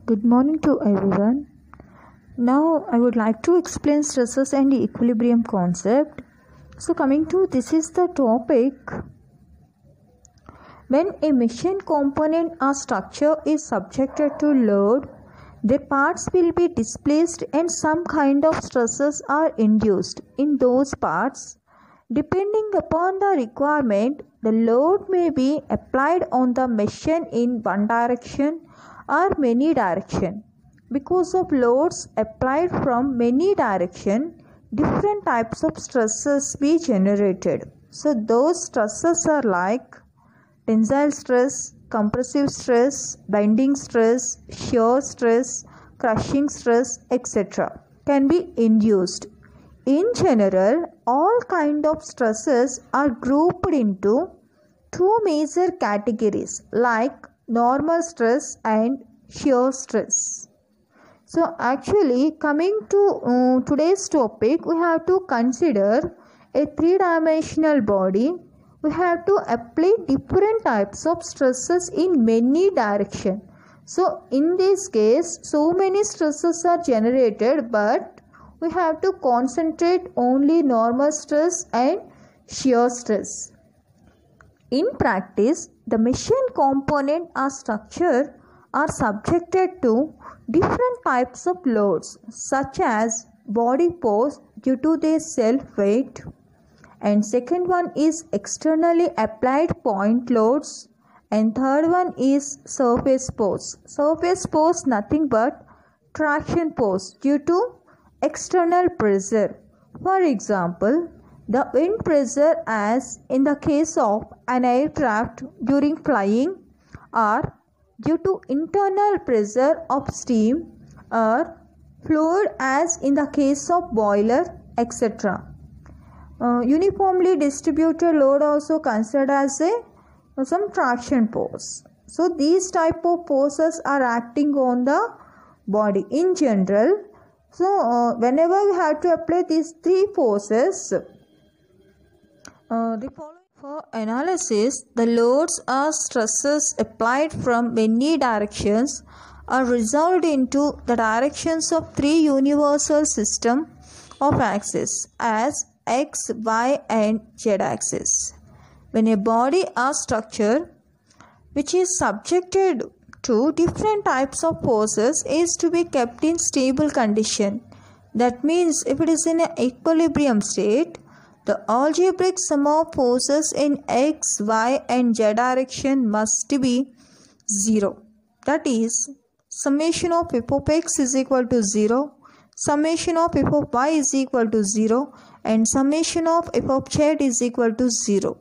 Good morning to everyone. Now I would like to explain stresses and equilibrium concept. So coming to this is the topic. When a machine component or structure is subjected to load, their parts will be displaced and some kind of stresses are induced in those parts. Depending upon the requirement, the load may be applied on the machine in one direction or many direction. Because of loads applied from many direction, different types of stresses be generated. So those stresses are like tensile stress, compressive stress, bending stress, shear stress, crushing stress, etc. can be induced. In general, all kind of stresses are grouped into two major categories like normal stress and shear stress. So actually coming to today's topic, we have to consider a three-dimensional body. We have to apply different types of stresses in many directions. So in this case, so many stresses are generated, but we have to concentrate only normal stress and shear stress. In practice, the machine component or structure are subjected to different types of loads such as body force due to their self-weight, and second one is externally applied point loads, and third one is surface force. Surface force nothing but traction force due to external pressure. For example, the wind pressure as in the case of an aircraft during flying, or due to internal pressure of steam or fluid as in the case of boiler, etc. Uniformly distributed load also considered as some traction force. So these type of forces are acting on the body in general. So whenever we have to apply these three forces, the following. For analysis, the loads or stresses applied from many directions are resolved into the directions of three universal system of axes as x, y and z axis. When a body or structure which is subjected to different types of forces is to be kept in stable condition, that means if it is in an equilibrium state, the algebraic sum of forces in x, y and z direction must be 0. That is, summation of f of x is equal to 0, summation of f of y is equal to 0 and summation of f of z is equal to 0.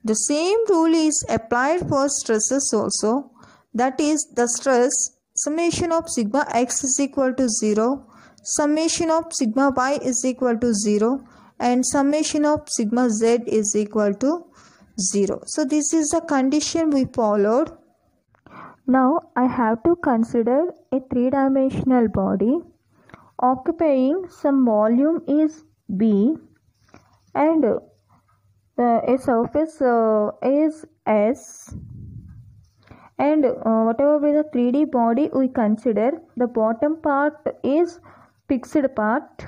The same rule is applied for stresses also. That is, the stress summation of sigma x is equal to 0, summation of sigma y is equal to 0 and summation of sigma z is equal to 0. So this is the condition we followed. Now I have to consider a three-dimensional body occupying some volume is B and a surface is S, and whatever be the 3D body we consider, the bottom part is fixed part,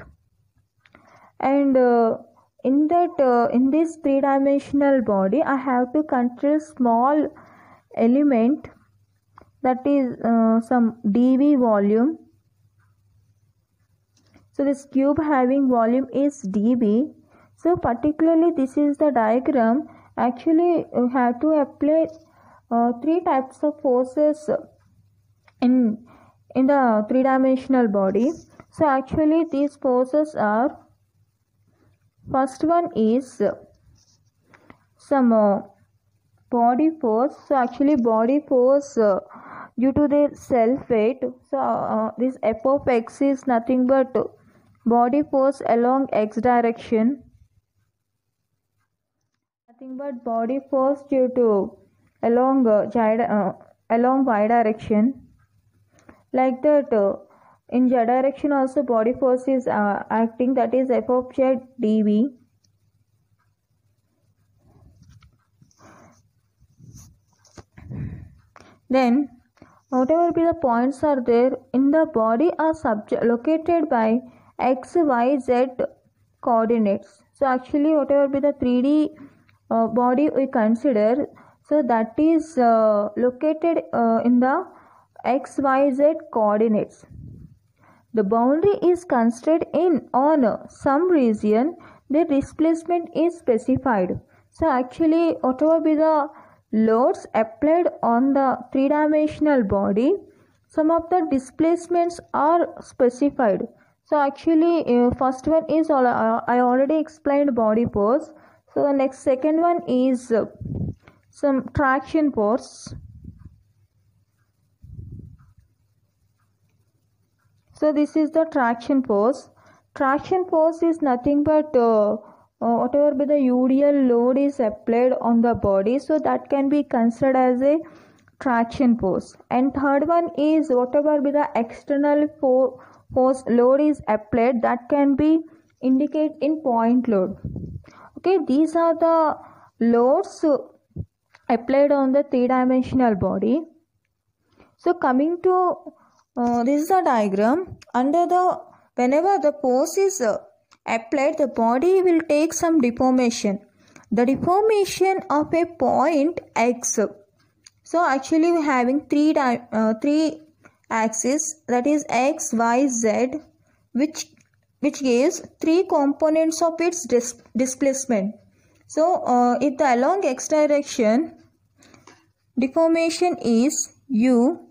and in this three-dimensional body I have to consider small element, that is some dV volume. So this cube having volume is dV. So particularly this is the diagram. Actually we have to apply three types of forces in the three-dimensional body. So actually these forces are, first one is some body force. So actually body force due to their self weight. So this f of x is nothing but body force along x direction, nothing but body force due to along y direction. Like that in z direction also body force is acting, that is f of z dV. Then whatever be the points are there in the body are located by x, y, z coordinates. So actually whatever be the 3D body we consider, so that is located in the x, y, z coordinates. The boundary is considered in on some region, the displacement is specified. So actually whatever be the loads applied on the three-dimensional body, some of the displacements are specified. So actually first one is I already explained body force. So the next second one is some traction force. So this is the traction force. Traction force is nothing but whatever be the UDL load is applied on the body, so that can be considered as a traction force. And third one is whatever be the external force load is applied, that can be indicated in point load. Okay, these are the loads applied on the three-dimensional body. So coming to this is a diagram. Whenever the force is applied, the body will take some deformation. The deformation of a point x. So actually we are having three axes, that is x, y, z, which gives three components of its displacement. So if the along x direction deformation is u,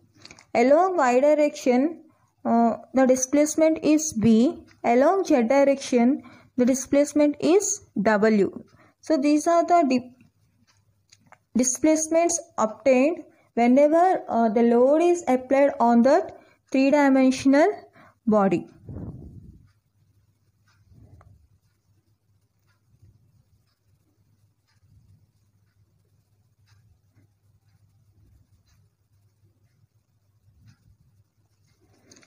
along y direction the displacement is v, along z direction the displacement is w. So these are the displacements obtained whenever the load is applied on the three-dimensional body.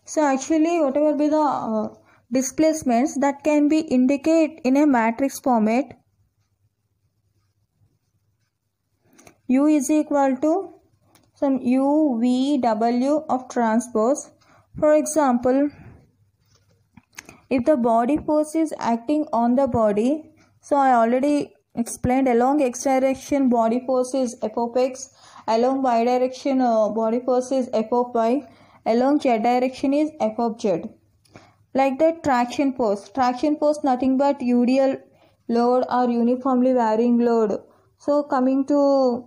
So actually whatever be the displacements, that can be indicated in a matrix format. U is equal to some U, V, W of transpose. For example, if the body force is acting on the body, so I already explained, along x direction body force is f of x, along y direction body force is f of y, along z direction is f of z. Like that traction force nothing but UDL load or uniformly varying load. So coming to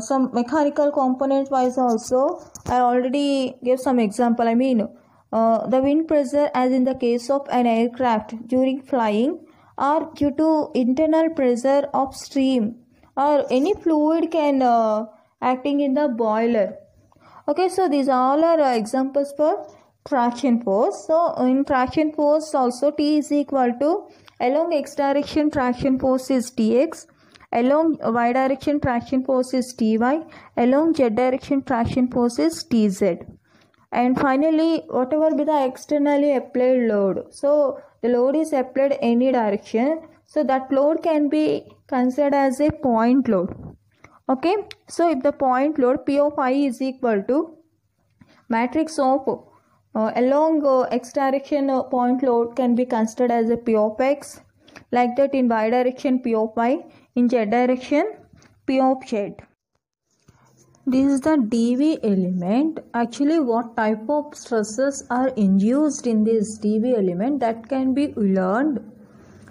some mechanical component wise also, I already gave some example. I mean the wind pressure, as in the case of an aircraft during flying, or due to internal pressure of steam or any fluid can acting in the boiler. Okay, so these all are examples for traction force. So in traction force also, T is equal to, along x direction traction force is Tx, along y direction traction force is Ty, along z direction traction force is Tz. And finally whatever be the externally applied load, so the load is applied any direction, so that load can be considered as a point load. Okay, so if the point load P of I is equal to matrix of along x direction point load can be considered as a P of x, like that in y direction P of y, in z direction P of z. This is the dV element. Actually what type of stresses are induced in this dV element, that can be learned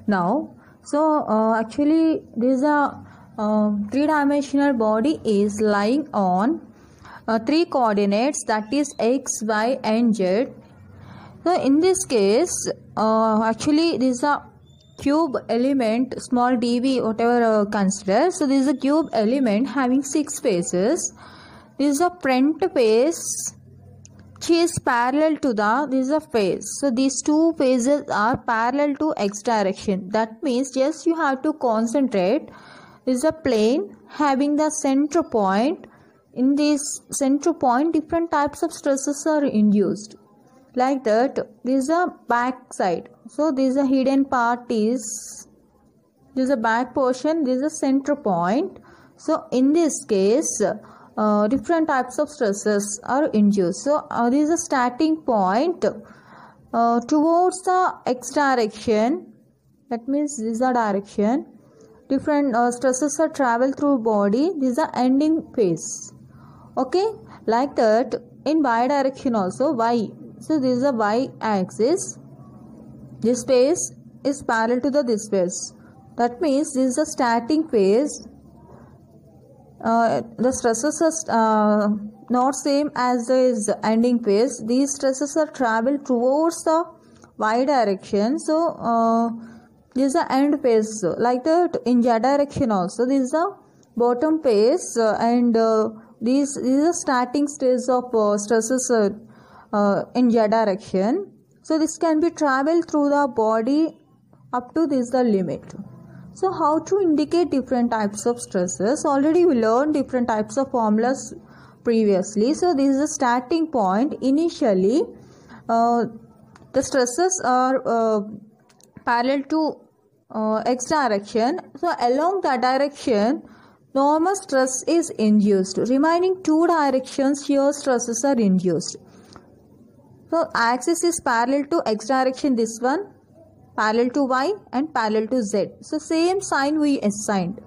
now. So actually this is a three-dimensional body is lying on three coordinates, that is x, y and z. So in this case actually this is a cube element, small dV whatever consider. So this is a cube element having 6 faces. This is a front face which is parallel to this is a face. So these two faces are parallel to x direction. That means just you have to concentrate. This is a plane having the center point. In this center point different types of stresses are induced. Like that, this is a back side. So this is a hidden part, is this is a back portion, this is a center point. So in this case different types of stresses are induced. So there is a starting point towards the x direction. That means this is the direction. Different stresses are travel through body. This is the ending phase. Okay, like that in y direction also, y. So this is the y axis. This phase is parallel to this phase. That means this is the starting phase. The stresses are not same as the ending phase. These stresses are travel towards the y direction. So this is the end phase. Like that in z direction also, this is the bottom phase, and this is the starting stage of stresses in z direction. So this can be traveled through the body up to this the limit. So how to indicate different types of stresses? Already we learned different types of formulas previously. So this is the starting point. Initially the stresses are parallel to x direction. So along that direction normal stress is induced. Remaining two directions shear stresses are induced. So axis is parallel to x direction, this one parallel to y and parallel to z. So same sign we assigned.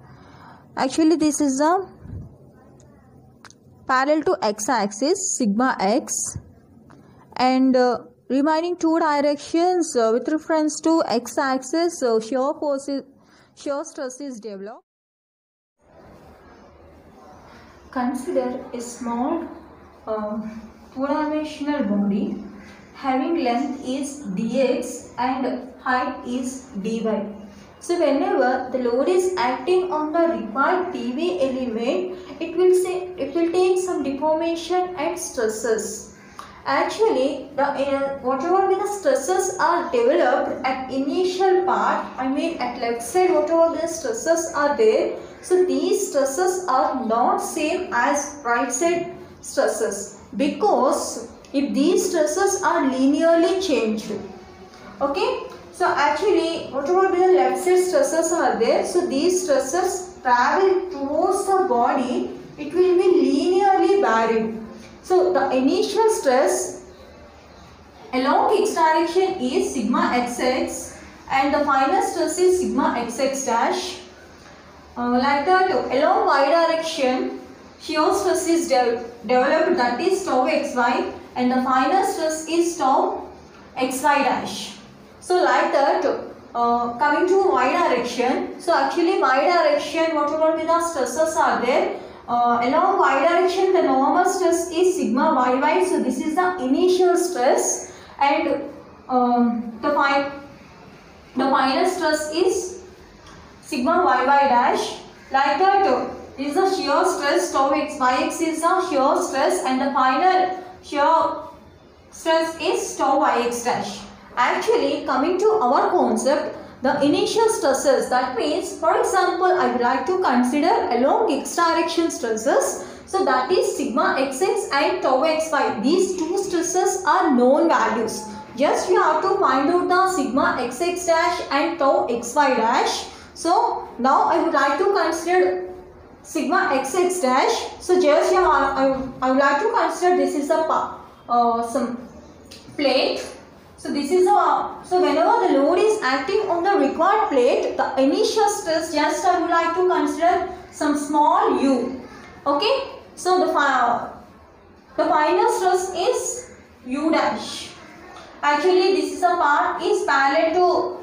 Actually this is a parallel to x axis, sigma x, and remaining two directions with reference to x axis, shear stress is developed. Consider a small two-dimensional body having length is dx and height is dy. So whenever the load is acting on the required PV element, it will take some deformation and stresses. Actually, whatever the stresses are developed at initial part, at left side whatever the stresses are there, so these stresses are not same as right side stresses, because if these stresses are linearly changed. Okay, so actually whatever the left side stresses are there, so these stresses travel towards the body, it will be linearly varied. So the initial stress along x direction is sigma xx and the final stress is sigma xx dash. Like that along y direction shear stress is developed, that is tau xy, and the final stress is tau xy dash. So like that coming to y direction, so actually y direction whatever the stresses are there, along y direction the normal stress is sigma yy, so this is the initial stress, and the final stress is sigma yy dash. Like that this is the shear stress, tau xyx is the shear stress, and the final shear stress is tau yx dash. Actually coming to our concept, the initial stresses, that means for example I would like to consider along x direction stresses, so that is sigma xx and tau xy. These two stresses are known values. Just you have to find out the sigma xx dash and tau xy dash. So now I would like to consider sigma xx dash. So just I would like to consider this is a some plate. So this is so whenever the load is acting on the required plate, the initial stress, just I would like to consider some small u. Okay, so the final stress is u dash. Actually this is a part is parallel to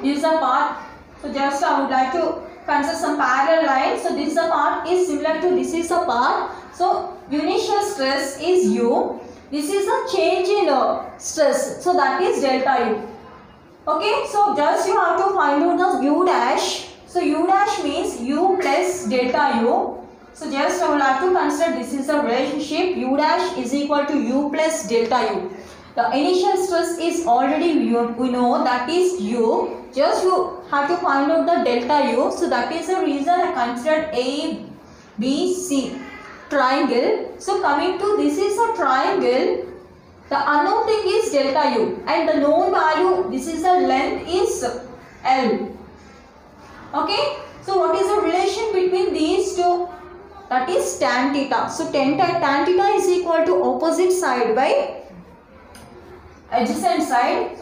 this is a part. So just I would like to consider some parallel lines. So this is a part is similar to this is a part. So initial stress is u. This is a change in stress, so that is delta u. Okay, so just you have to find out the u dash. So u dash means u plus delta u. So just I would like to consider this is a relationship, u dash is equal to u plus delta u. The initial stress is already we know, that is u. Just you have to find out the delta u. So that is the reason I considered A, B, C triangle. So coming to this is a triangle. The unknown thing is delta u and the known value, this is the length is L. Okay. So what is the relation between these two? that is tan theta. So tan theta is equal to opposite side by adjacent side.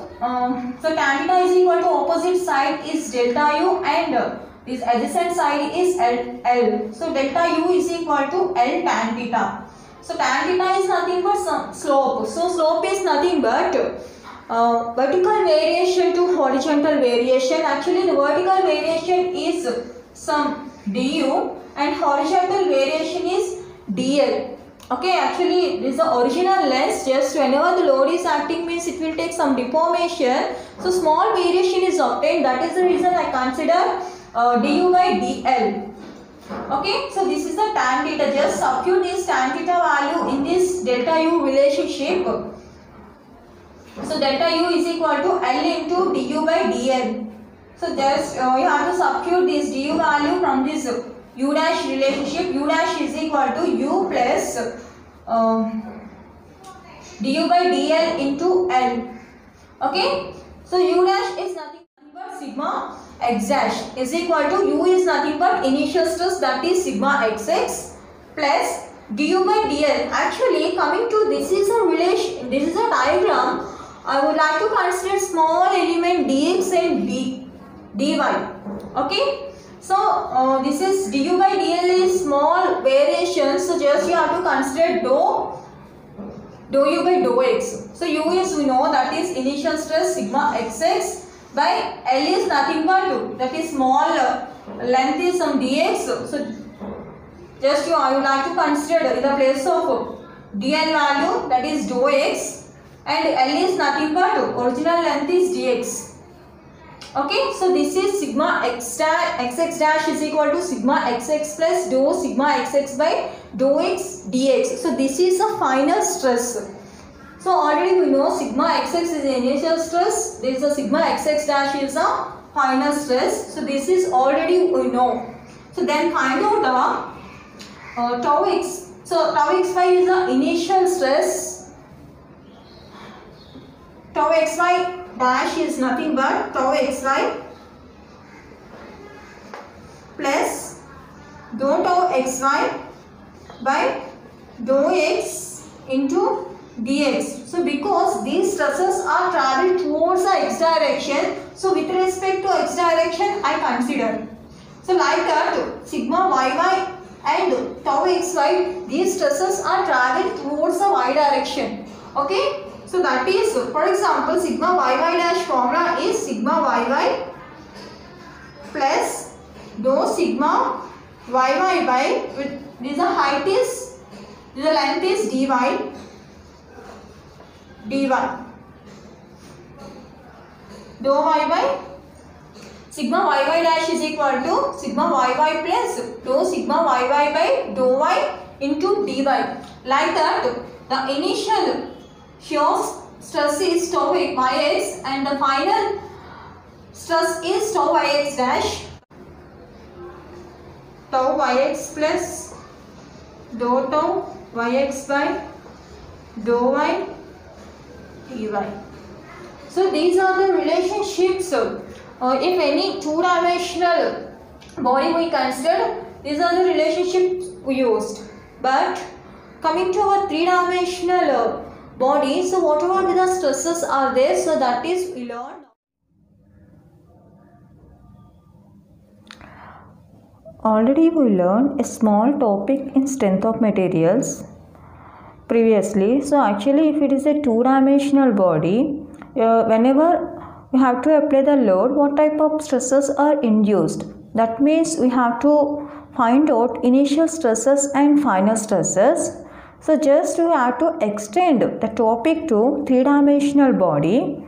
So tan theta is equal to opposite side is delta u and this adjacent side is L. So delta u is equal to L tan theta. So tan theta is nothing but some slope. So slope is nothing but vertical variation to horizontal variation. Actually the vertical variation is some du and horizontal variation is dl. Okay, actually this is the original length. Just whenever the load is acting means it will take some deformation. So small variation is obtained. That is the reason I consider du by dl. Okay, so this is the tan theta. Just substitute this tan theta value in this delta u relationship. So delta u is equal to L into du by dl. So just you have to substitute this du value from this u dash relationship. U dash is equal to u plus du by dl into L. Okay, so u dash is nothing but sigma x dash is equal to u is nothing but initial stress, that is sigma xx plus du by dl. Actually coming to this is a relation, this is a diagram. I would like to consider small element dx and dy. Okay, so this is du by dl is small variation. So just you have to consider dou u by dou x. So u is we know that is initial stress sigma xx by L is nothing but that is small length is some dx. So just I would like to consider in the place of dl value that is dou x and L is nothing but original length is dx. Okay, so this is sigma xx dash is equal to sigma xx plus dou sigma xx by dou x dx. So this is a final stress. So already we know sigma xx is the initial stress. This is a sigma xx dash is a final stress. So this is already we know. So then find out the tau x. So tau xy is the initial stress. Tau xy dash is nothing but tau xy plus dou tau xy by dou x into dx. So because these stresses are traveled towards the x direction, so with respect to x direction I consider. So like that sigma yy and tau xy, these stresses are traveled towards the y direction. Okay, so that is, for example, sigma yy dash formula is sigma yy plus dou sigma yy by, this the height is, the length is dy. Dou y by sigma yy dash is equal to sigma yy plus dou sigma yy by dou y into dy. Like that the initial shear stress is tau yx and the final stress is tau yx dash. Tau yx plus dou tau yx by dou y dy. So these are the relationships. If any two-dimensional body we consider, these are the relationships we used. But coming to our three-dimensional body, so whatever the stresses are there, so that is we learned. Already we learned a small topic in strength of materials previously. So actually if it is a two-dimensional body, whenever we have to apply the load, what type of stresses are induced? That means we have to find out initial stresses and final stresses. So just we have to extend the topic to three-dimensional body.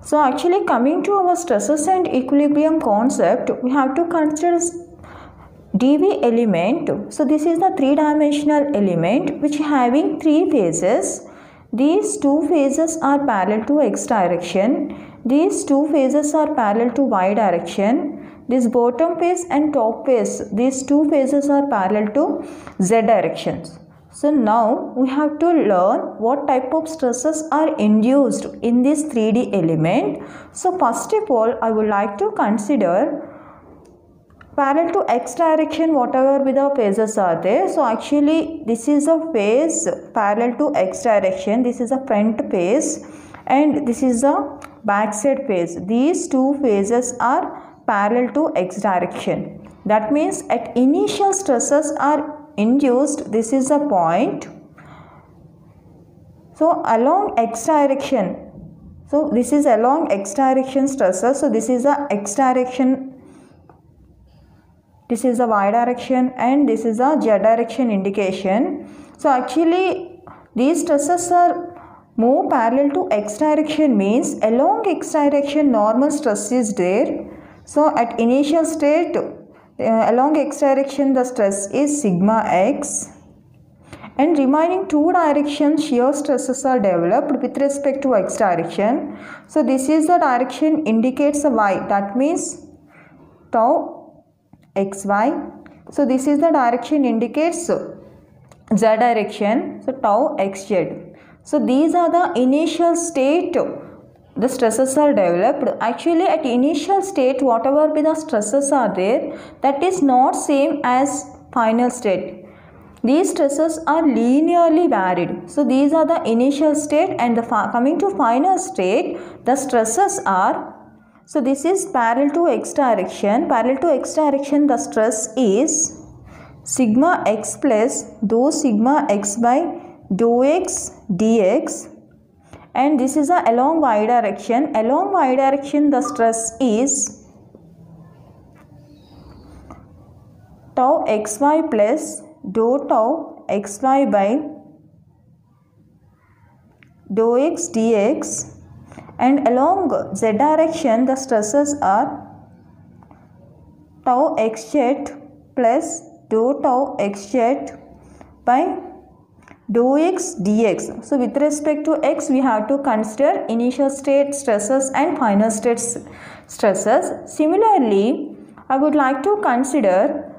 So actually coming to our stresses and equilibrium concept, we have to consider dV element. So this is the three-dimensional element which having three phases. These two phases are parallel to x direction. These two phases are parallel to y direction. This bottom phase and top phase, these two phases are parallel to z directions. So now we have to learn what type of stresses are induced in this 3D element. So first of all, I would like to consider Parallel to x direction, whatever be the phases are there. So actually this is a phase parallel to x direction. This is a front phase and this is a backside phase. These two phases are parallel to x direction. That means at initial stresses are induced, this is the point. So along x direction, so this is along x direction stresses. So this is the x direction, this is the y direction and this is the z direction indication. So actually these stresses are move parallel to x direction, means along x direction normal stress is there. So at initial state along x direction the stress is sigma x, and remaining two directions shear stresses are developed with respect to x direction. So this is the direction indicates a y, that means tau xy. So this is the direction indicates z direction, so tau xz. So these are the initial state the stresses are developed. Actually at initial state whatever be the stresses are there, that is not same as final state. These stresses are linearly varied. So these are the initial state, and the coming to final state the stresses are, so this is parallel to x direction. Parallel to x direction the stress is sigma x plus dou sigma x by dou x dx, and this is along y direction. Along y direction the stress is tau xy plus dou tau xy by dou x dx, and along z direction the stresses are tau xz plus dou tau xz by dou x dx. So with respect to x we have to consider initial state stresses and final state stresses. Similarly I would like to consider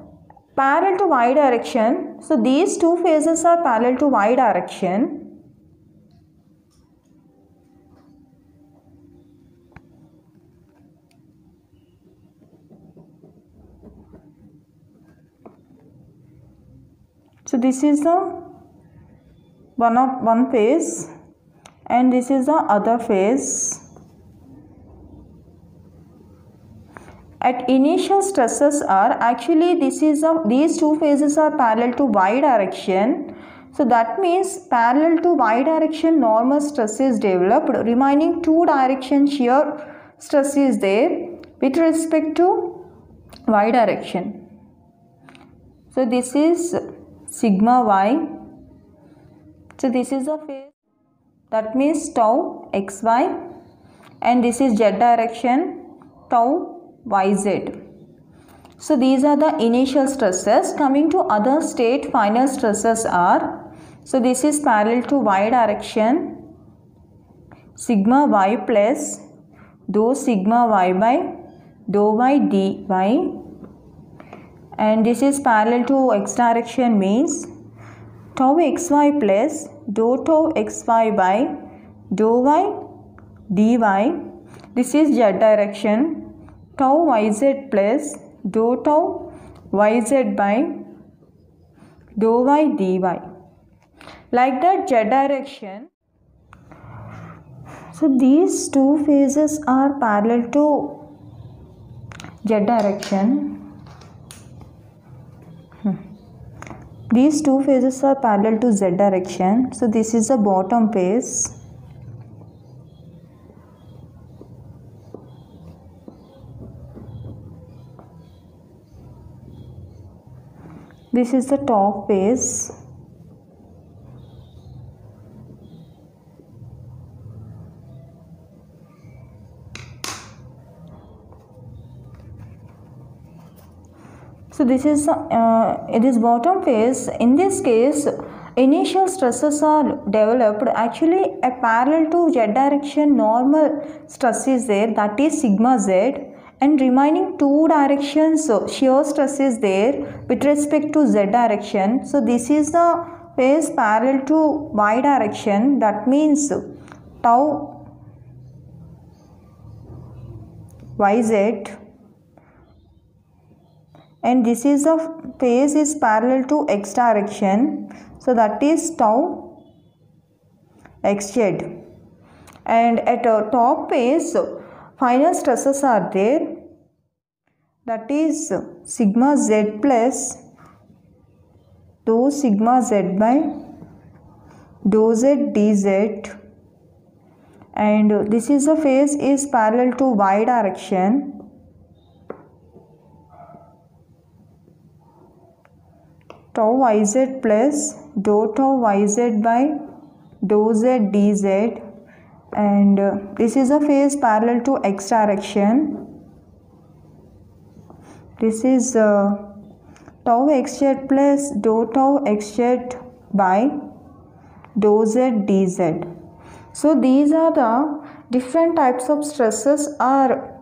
parallel to y direction. So these two phases are parallel to y direction. So this is the one phase and this is the other phase. At initial stresses are, actually these two phases are parallel to y direction. So that means parallel to y direction normal stress is developed. Remaining two direction shear stress is there with respect to y direction. So this is sigma y. So this is the phase, that means tau xy, and this is z direction tau yz. So these are the initial stresses. Coming to other state final stresses are, so this is parallel to y direction sigma y plus dou sigma y by dou y dy, and this is parallel to x direction means tau xy plus dou tau xy by dou y dy. This is z direction tau yz plus dou tau yz by dou y dy. Like that z direction. So these two phases are parallel to z direction. These two phases are parallel to z direction. So this is the bottom phase. This is the top phase. So this is this bottom phase. In this case, initial stresses are developed. Actually, a parallel to z direction normal stress is there, that is sigma z, and remaining two directions shear stress is there with respect to z direction. So this is the phase parallel to y direction, that means tau yz, and this is the phase is parallel to x direction, so that is tau xz. And at a top phase, final stresses are there, that is sigma z plus dou sigma z by dou z dz, and this is the phase is parallel to y direction, tau yz plus dou tau yz by dou z dz, and this is a phase parallel to x direction. This is tau xz plus dou tau xz by dou z dz. So these are the different types of stresses are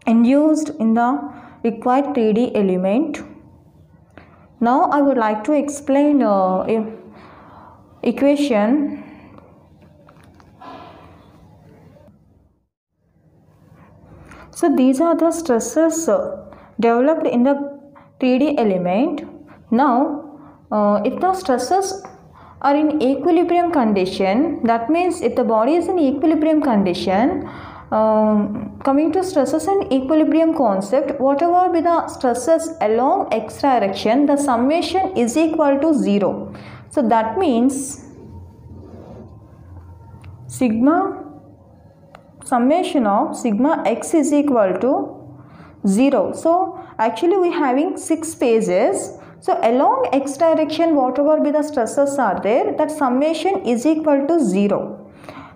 induced in the required 3D element. Now I would like to explain equation. So these are the stresses developed in the 3D element. Now if the stresses are in equilibrium condition, that means if the body is in equilibrium condition, coming to stresses and equilibrium concept, whatever be the stresses along x direction, the summation is equal to 0. So that means summation of sigma x is equal to 0. So actually we having 6 phases. So along x direction, whatever be the stresses are there, that summation is equal to 0.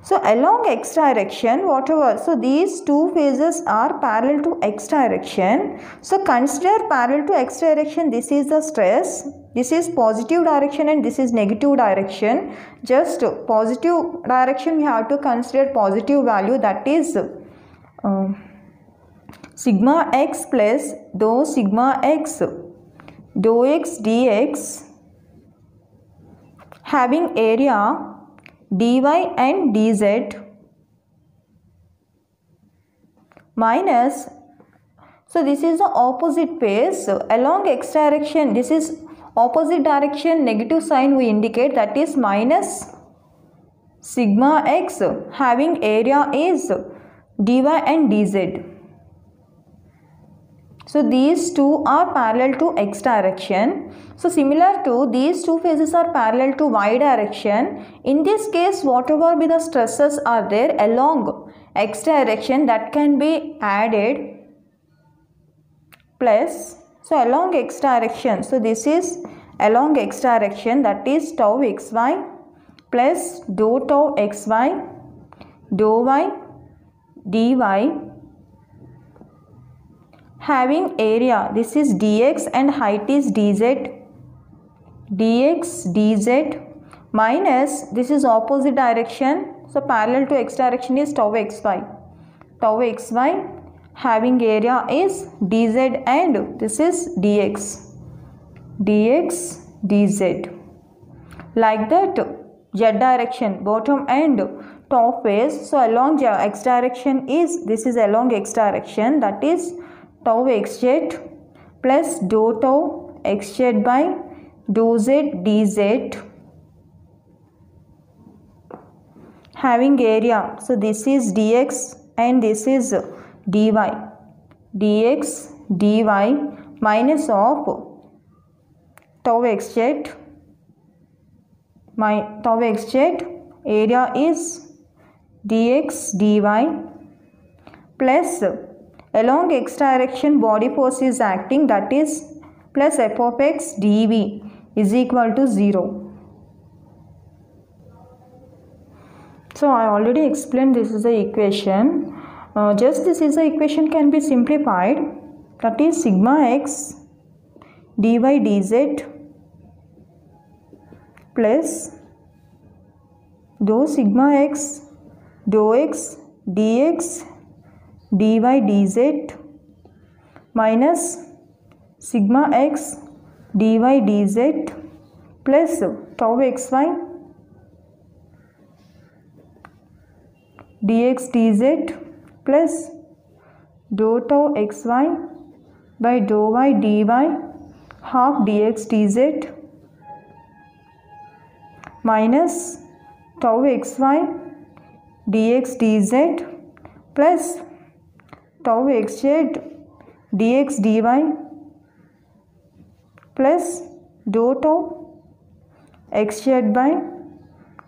So along x direction, whatever, so these two phases are parallel to x direction. So consider parallel to x direction, this is the stress, this is positive direction and this is negative direction. Just positive direction we have to consider positive value, that is sigma x plus dou sigma x dou x dx, having area dy and dz, minus, so this is the opposite phase. So along x direction, this is opposite direction, negative sign we indicate, that is minus sigma x, having area is dy and dz. So these two are parallel to x direction. So similar to these two phases are parallel to y direction. In this case, whatever be the stresses are there along x direction, that can be added plus, so along x direction, so this is along x direction, that is tau xy plus dou tau xy dou y dy, having area, this is dx and height is dz, dx dz, minus, this is opposite direction, so parallel to x direction is tau xy, having area is dz and this is dx dz. Like that, z direction, bottom and top phase, so along x direction is, this is along x direction, that is tau xz plus dou tau xz by dou z dz, having area, so this is dx and this is dy, dx dy, minus of tau xz, area is dx dy, plus along x direction body force is acting, that is plus f of x dv is equal to 0. So I already explained this is the equation. Just this is the equation can be simplified, that is sigma x dy dz plus dou sigma x dou x dx dy dz minus sigma x dy dz plus tau xy dx dz plus dou tau xy by dou y dy half dx dz minus tau xy dx dz plus tau xz dx dy plus dou tau xz by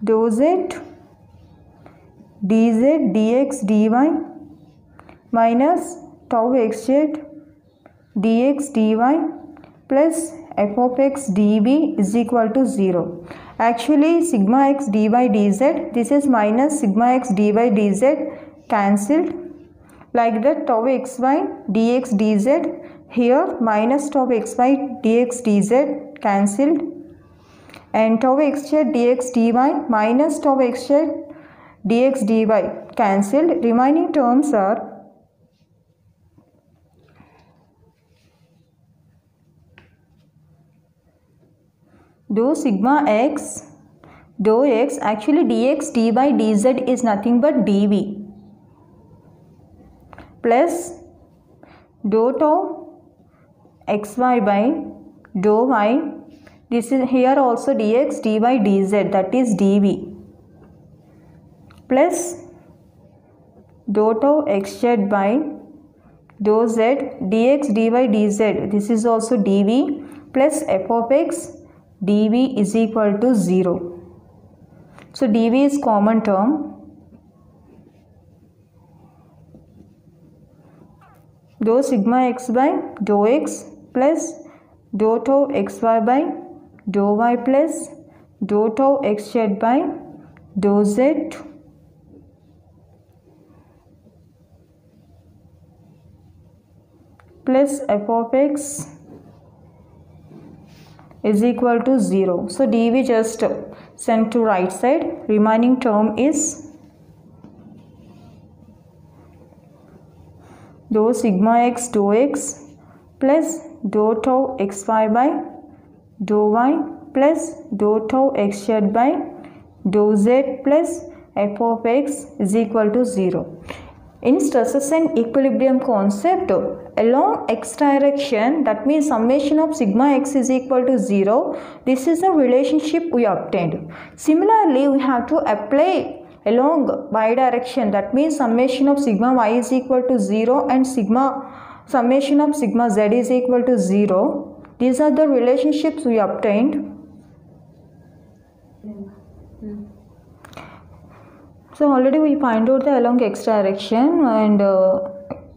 dou z dz dx dy minus tau xz dx dy plus f of x dv is equal to 0. Actually sigma x dy dz, this is minus sigma x dy dz cancelled. Like that tau xy dx dz, here minus tau xy dx dz cancelled, and tau xz dx dy minus tau xz dx dy cancelled. Remaining terms are dou sigma x dou x, actually dx dy dz is nothing but dv, plus dou tau xy by dou y, this is here also dx dy dz, that is dv, plus dou tau xz by dou z dx dy dz, this is also dv, plus f of x dv is equal to 0. So dv is common term. Dou sigma x by dou x plus dou tau xy by dou y plus dou tau xz by dou z plus f of x is equal to 0. So dv just sent to right side. Remaining term is dou sigma x dou x plus dou tau xy by dou y plus dou tau xz by dou z plus f of x is equal to 0. In stresses and equilibrium concept, along x direction, that means summation of sigma x is equal to 0. This is the relationship we obtained. Similarly, we have to apply along y direction, that means summation of sigma y is equal to 0 and summation of sigma z is equal to 0. These are the relationships we obtained. So already we find out the along x direction, and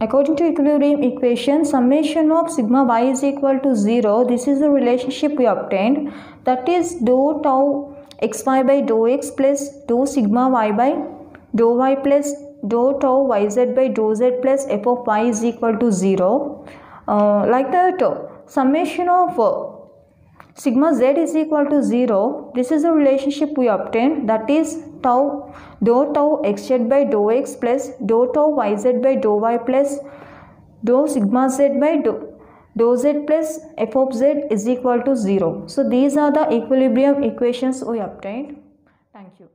according to equilibrium equation, summation of sigma y is equal to 0. This is the relationship we obtained, that is dou tau xy by dou x plus dou sigma y by dou y plus dou tau yz by dou z plus f of y is equal to 0. Like that, summation of sigma z is equal to 0. This is the relationship we obtained, that is dou tau xz by dou x plus dou tau yz by dou y plus dou sigma z by dou z plus f of z is equal to 0. So these are the equilibrium equations we obtained. Thank you.